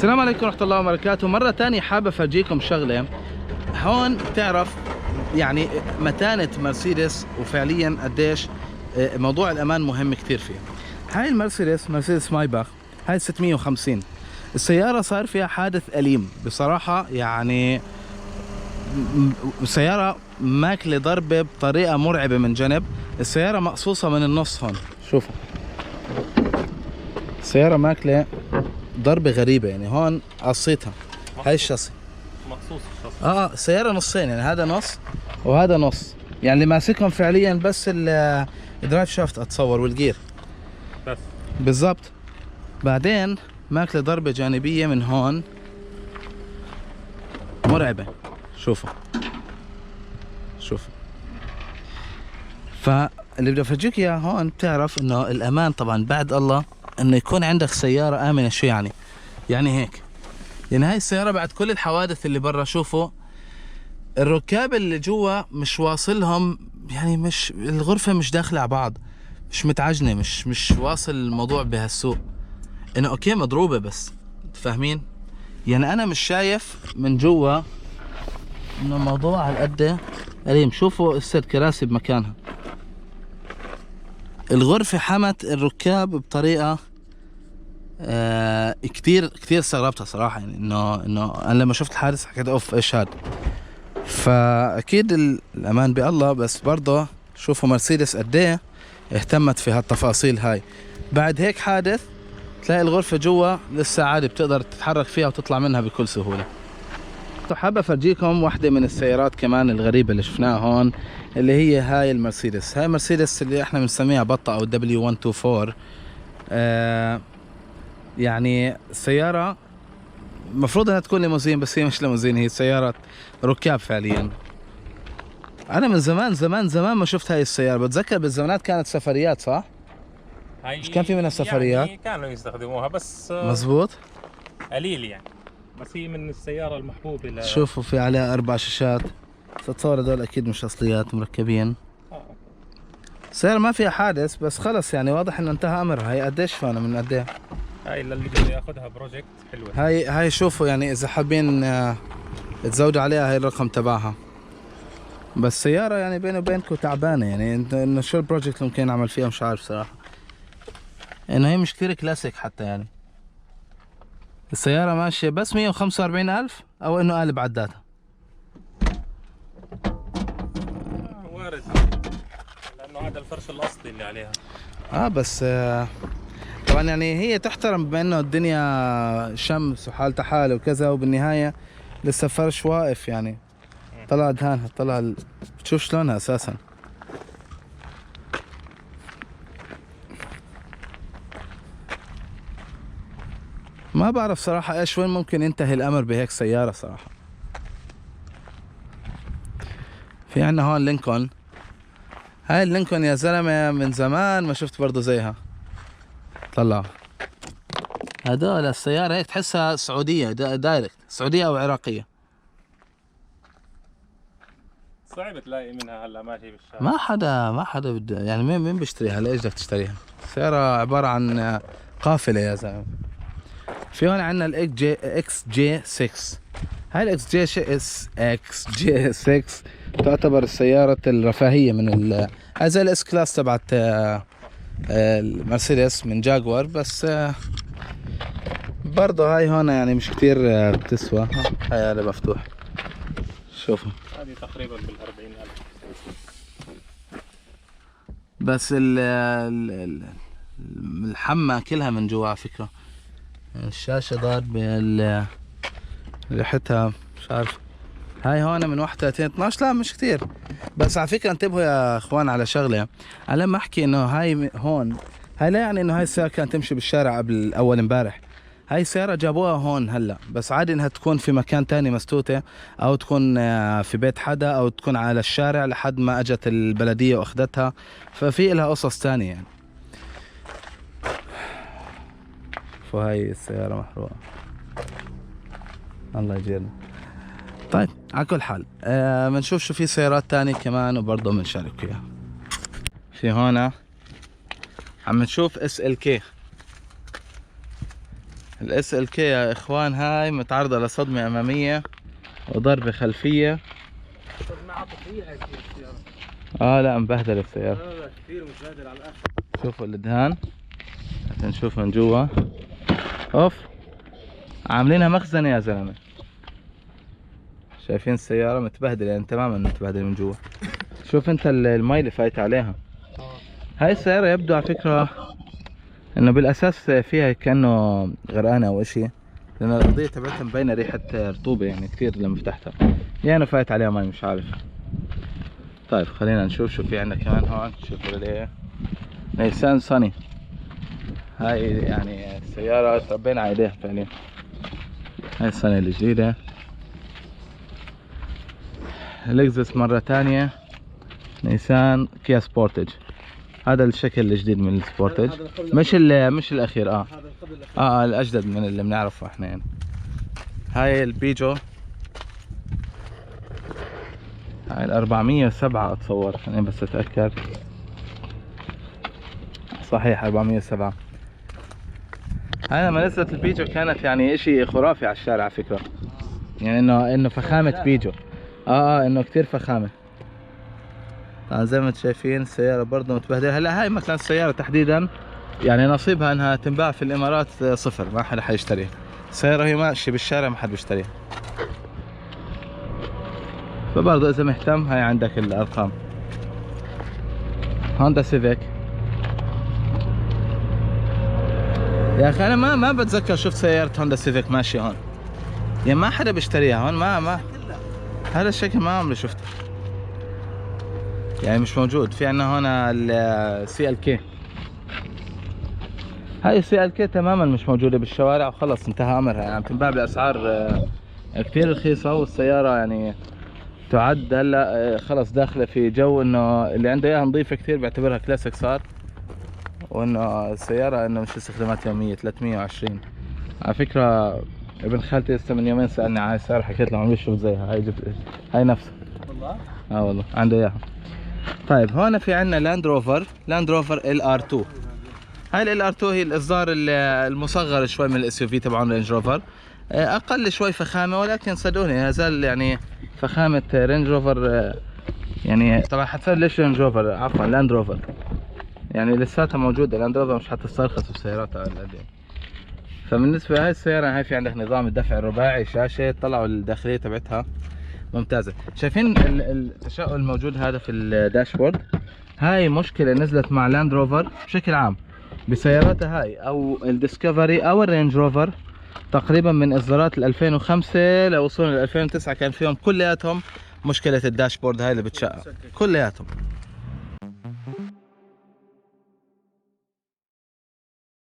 السلام عليكم ورحمة الله وبركاته. مرة تانية حابب افرجيكم شغلة. هون بتعرف يعني متانة مرسيدس وفعليا قديش موضوع الامان مهم كثير فيها. هاي مرسيدس مايباخ، هاي 650. السيارة صار فيها حادث أليم بصراحة، يعني السيارة ماكلة ضربة بطريقة مرعبة من جنب. السيارة مقصوصة من النص هون، شوفوا السيارة ماكلة ضربة غريبة، يعني هون قصيتها. هاي الشاصي مخصوص الشاصي. السيارة نصين، يعني هذا نص وهذا نص، يعني اللي ماسكهم فعليا بس الدرايف شافت اتصور والجير بس بالضبط. بعدين ماكلة ضربة جانبية من هون مرعبة. شوفوا فاللي بدي افرجيك اياه هون، بتعرف انه الامان طبعا بعد الله انه يكون عندك سيارة امنة. شو يعني هيك، يعني هاي السيارة بعد كل الحوادث اللي برا، شوفوا الركاب اللي جوا مش واصلهم، يعني مش الغرفة مش داخلة على بعض، مش متعجنة، مش واصل الموضوع بهالسوء، انه اوكي مضروبة بس، فاهمين؟ يعني انا مش شايف من جوا انه الموضوع هالقد أليم. شوفوا الست كراسي بمكانها، الغرفة حمت الركاب بطريقة كتير استغربتها صراحة. يعني انه انا لما شفت الحادث حكيت اوف ايش هاد. فاكيد الامان بالله، بس برضه شوفوا مرسيدس قد ايه اهتمت في هالتفاصيل هاي. بعد هيك حادث تلاقي الغرفة جوا لسه عادي بتقدر تتحرك فيها وتطلع منها بكل سهولة. حابب افرجيكم واحدة من السيارات كمان الغريبة اللي شفناها هون، اللي هي هاي المرسيدس. هاي مرسيدس اللي احنا بنسميها بطة او W124. يعني السيارة المفروض انها تكون ليموزين، بس هي مش ليموزين، هي سيارة ركاب فعليا. انا من زمان ما شفت هاي السيارة. بتذكر بالزمانات كانت سفريات، صح؟ مش كان في منها سفريات؟ يعني كانوا يستخدموها بس مزبوط. قليل يعني، بس هي من السيارة المحبوبة شوفوا في عليها 4 شاشات. تتصور هذول اكيد مش اصليات، مركبين. السيارة ما فيها حادث، بس خلص يعني واضح انه انتهى امرها. هي قديش فانا من قد ايه؟ هاي اللي بده ياخذها بروجكت حلوة. هاي شوفوا، يعني اذا حابين تزودوا عليها هاي الرقم تبعها. بس سيارة يعني بيني وبينكم تعبانة، يعني انه شو البروجكت اللي ممكن نعمل فيها مش عارف صراحة. انه هي مش كثير كلاسيك حتى، يعني السيارة ماشية بس 145,000، او انه قالب عداتها. وارد، لانه هذا الفرش الاصلي اللي عليها. بس طبعا يعني هي تحترم، بما انه الدنيا شمس وحالتها حال وكذا، وبالنهاية لسه فرش واقف. يعني طلع دهانها، بتشوف شلونها اساسا. ما بعرف صراحة ايش وين ممكن ينتهي الامر بهيك سيارة صراحة. في عنا هون لينكولن. هاي اللينكولن يا زلمة من زمان ما شفت برضو زيها. طلع هدول السيارة هيك تحسها سعودية، دايركت سعودية او عراقية. صعب تلاقي منها هلا ماشي بالشارع. ما حدا بده، يعني مين بيشتريها؟ ليش بدك تشتريها؟ السيارة عبارة عن قافلة يا زلمة. في هون عندنا الاكس جي 6. هاي الاكس جي 6 تعتبر السيارة الرفاهية من هاي زي الاس كلاس تبعت المرسيدس من جاكوار، بس برضه هاي هون يعني مش كتير بتسوى. هاي هذا مفتوح، شوفوا هذه تقريبا بال40,000. بس الحمى كلها من جوا على فكرة. الشاشة ضاربة، ريحتها مش عارف. هاي هون من 31 12، لا مش كتير. بس على فكرة انتبهوا يا اخوان على شغلة. انا لما احكي انه هاي هون، هاي لا يعني انه هاي السيارة كانت تمشي بالشارع قبل اول امبارح. هاي السيارة جابوها هون هلا، بس عادي انها تكون في مكان تاني مستوتة، او تكون في بيت حدا، او تكون على الشارع لحد ما اجت البلدية واخدتها. ففي لها قصص تانية يعني. فهاي السيارة محروقة، الله يجيرنا. طيب على كل حال بنشوف شو في سيارات تانية كمان وبرضه بنشارك وياها. في هنا عم نشوف SLK. الاس ال كي يا اخوان هاي متعرضة لصدمة امامية وضربة خلفية. صدمة عاطفية هاي السيارة. لا مبهدلة السيارة. لا كثير متبهدل على الاخر. شوفوا الدهان، نشوف من جوا. اوف، عاملينها مخزنة يا زلمة. شايفين السيارة متبهدلة يعني تماما متبهدلة من جوا. شوف انت المي اللي فايت عليها. هاي السيارة يبدو على فكرة انه بالاساس فيها كأنه غرقانة او اشي، لان الارضية تبعتها مبينة ريحة رطوبة يعني كثير لما فتحتها، يعني فايت عليها مي مش عارف. طيب خلينا نشوف شو في عندنا كمان هون. شوفوا ليه نيسان صني. هاي يعني السيارة تربينا على ايديها فعليا. هاي السنة الجديدة. لكزس مرة تانية. نيسان كيا سبورتج. هذا الشكل الجديد من السبورتج، مش الاخير. هذا القبل الاخير. الاجدد من اللي بنعرفه احنا يعني. هاي البيجو، هاي ال 407 اتصور، خليني بس اتاكد. صحيح 407. هاي لما نزلت البيجو كانت يعني اشي خرافي على الشارع على فكرة، يعني انه فخامة بيجو. انه كتير فخامة. زي ما انتم شايفين السيارة برضه متبهدلة. هلا هاي مثلا السيارة تحديدا يعني نصيبها انها تنباع في الامارات صفر، ما حدا حيشتريها. السيارة هي ماشية بالشارع ما حد بيشتريها. فبرضه اذا مهتم هاي عندك الارقام. هوندا سيفيك. يا اخي انا ما بتذكر شفت سيارة هوندا سيفيك ماشية هون، يعني ما حدا بيشتريها هون. ما هذا الشكل ما عمري شفته، يعني مش موجود. في عندنا هون السي ال كي. هاي السي ال كي تماما مش موجودة بالشوارع وخلص انتهى امرها، يعني بتنباع باسعار كثير رخيصة. والسيارة يعني تعد هلا خلص داخلة في جو انه اللي عنده اياها نظيفة كثير بيعتبرها كلاسيك صار، وانه السيارة انه مش استخدامات يومية. 320 على فكرة. ابن خالتي لسه من يومين سألني على السيارة، حكيت له عمري شفت زيها. هاي جبت هاي نفسها والله. والله عنده اياها. طيب هون في عندنا لاند روفر ال ار 2. هاي ال ار 2 هي الاصدار المصغر شوي من الاس يو في تبعون رينج روفر. اقل شوي فخامه، ولكن صدقوني هذا يعني فخامه رينج روفر. يعني طبعا حتصير ليش رينج روفر، عفوا لاند روفر، يعني لساتها موجوده. لاند روفر مش حتسترخص بالسيارات على القديم. فبالنسبه لهي السياره، هاي في عندك نظام الدفع الرباعي، شاشه، طلعوا الداخليه تبعتها ممتازه. شايفين التشاؤم الموجود هذا في الداشبورد؟ هاي مشكله نزلت مع لاند روفر بشكل عام بسياراتها هاي، او الديسكفري او الرينج روفر، تقريبا من اصدارات 2005 لوصول 2009 كان فيهم كلياتهم مشكله الداشبورد هاي اللي بتشقق كلياتهم.